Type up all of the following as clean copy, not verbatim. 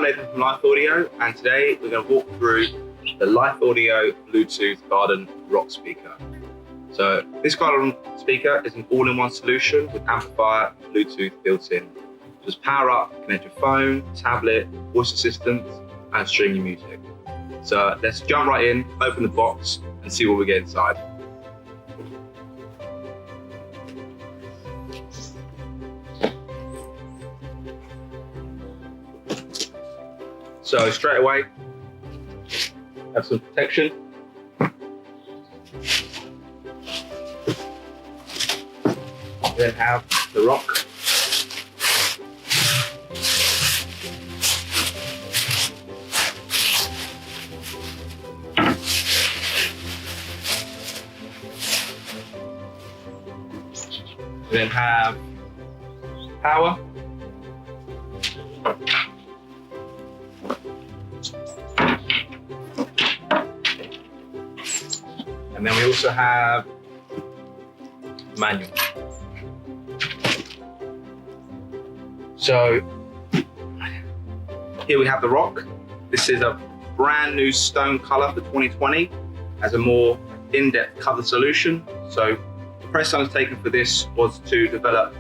Lithe from Lithe Audio, and today we're going to walk through the Lithe Audio Bluetooth Garden Rock Speaker. So this garden speaker is an all-in-one solution with amplifier and Bluetooth built in. Just power up, connect your phone, tablet, voice assistant, and stream your music. So let's jump right in, open the box, and see what we get inside. So straight away, have some protection. Then have the rock. Then have power. And then we also have manual. So here we have the rock. This is a brand new stone color for 2020 as a more in-depth color solution. So the press I was taken for this was to develop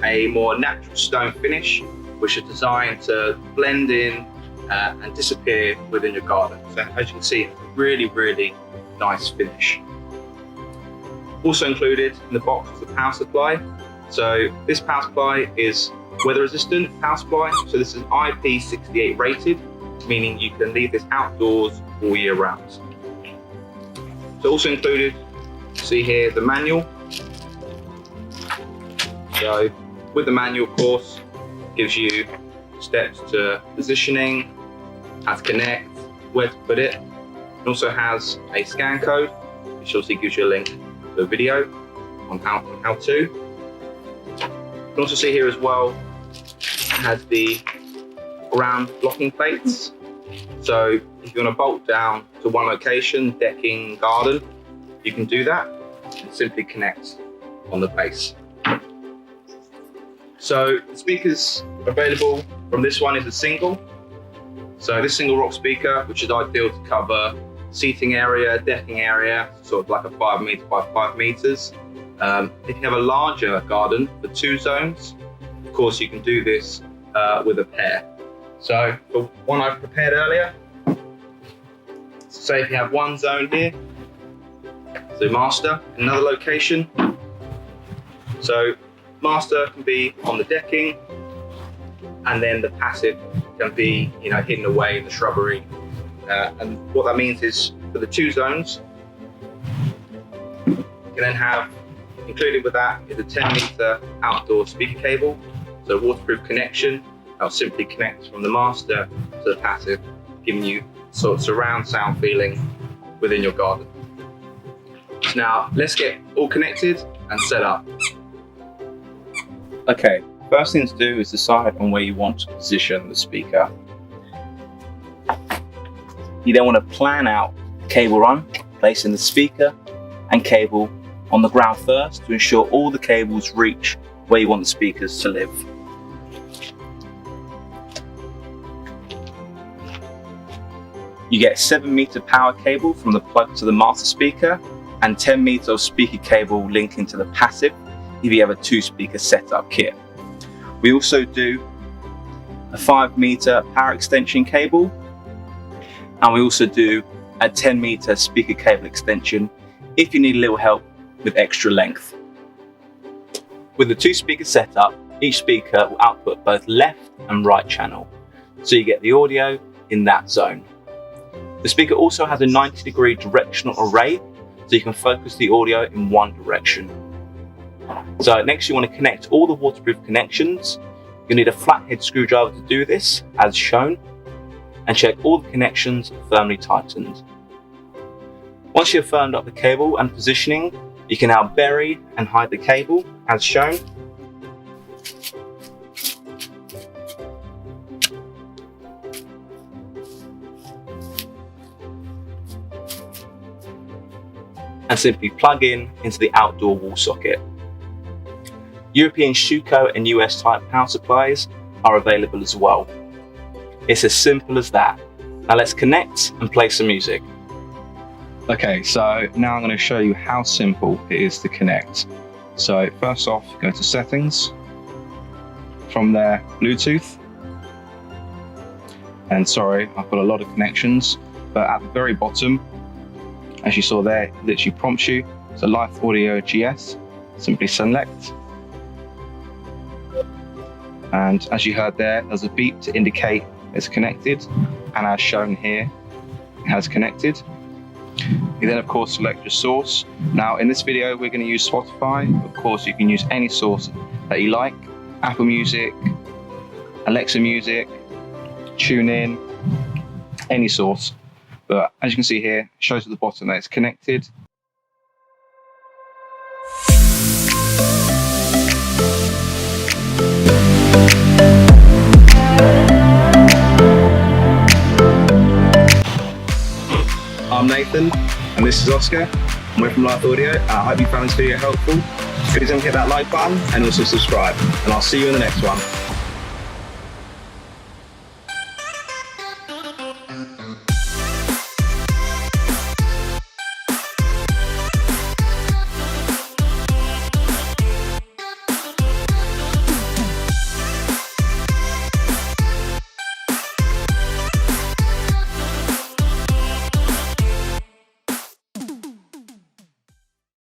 a more natural stone finish, which is designed to blend in and disappear within your garden. So as you can see, it's a really, really nice finish. Also included in the box is the power supply. So this power supply is weather resistant power supply. So this is IP68 rated, meaning you can leave this outdoors all year round. So also included, see here, the manual. So with the manual, of course, gives you steps to positioning, how to connect, where to put it. It also has a scan code, which obviously gives you a link to a video on how to. You can also see here as well, it has the ground blocking plates. So if you want to bolt down to one location, decking, garden, you can do that and simply connect on the base. So the speakers available from this one is a single. So this single rock speaker, which is ideal to cover seating area, decking area, sort of like a 5 meter by 5 meters. If you have a larger garden for 2 zones, of course you can do this with a pair. So for one I've prepared earlier, say if you have one zone here, so master, another location. So master can be on the decking, and then the passive can be, hidden away in the shrubbery. And what that means is for the 2 zones, you can then have, included with that is a 10 meter outdoor speaker cable. So waterproof connection, that'll simply connect from the master to the passive, giving you sort of surround sound feeling within your garden. Now let's get all connected and set up. Okay, first thing to do is decide on where you want to position the speaker. You then want to plan out cable run, placing the speaker and cable on the ground first to ensure all the cables reach where you want the speakers to live. You get a 7 meter power cable from the plug to the master speaker and 10 meters of speaker cable linking to the passive if you have a 2-speaker setup kit. We also do a 5 meter power extension cable, and we also do a 10 meter speaker cable extension if you need a little help with extra length. With the 2-speaker setup, each speaker will output both left and right channel, so you get the audio in that zone. The speaker also has a 90-degree directional array, so you can focus the audio in one direction. So next you want to connect all the waterproof connections. You'll need a flathead screwdriver to do this, as shown, and check all the connections are firmly tightened. Once you've firmed up the cable and positioning, you can now bury and hide the cable, as shown. And simply plug into the outdoor wall socket. European Schuko and US type power supplies are available as well. It's as simple as that. Now let's connect and play some music. Okay, so now I'm going to show you how simple it is to connect. So first off, go to settings. From there, Bluetooth. And sorry, I've got a lot of connections, but at the very bottom, as you saw there, it literally prompts you. So Lithe Audio GS, simply select. And as you heard there, there's a beep to indicate it's connected. And as shown here, it has connected. You then of course select your source. Now in this video, we're going to use Spotify. Of course, you can use any source that you like. Apple Music, Alexa Music, TuneIn, any source. But as you can see here, it shows at the bottom that it's connected. I'm Nathan, and this is Oscar, and we're from Lithe Audio, and I hope you found this video helpful. Please don't hit that like button and also subscribe, and I'll see you in the next one.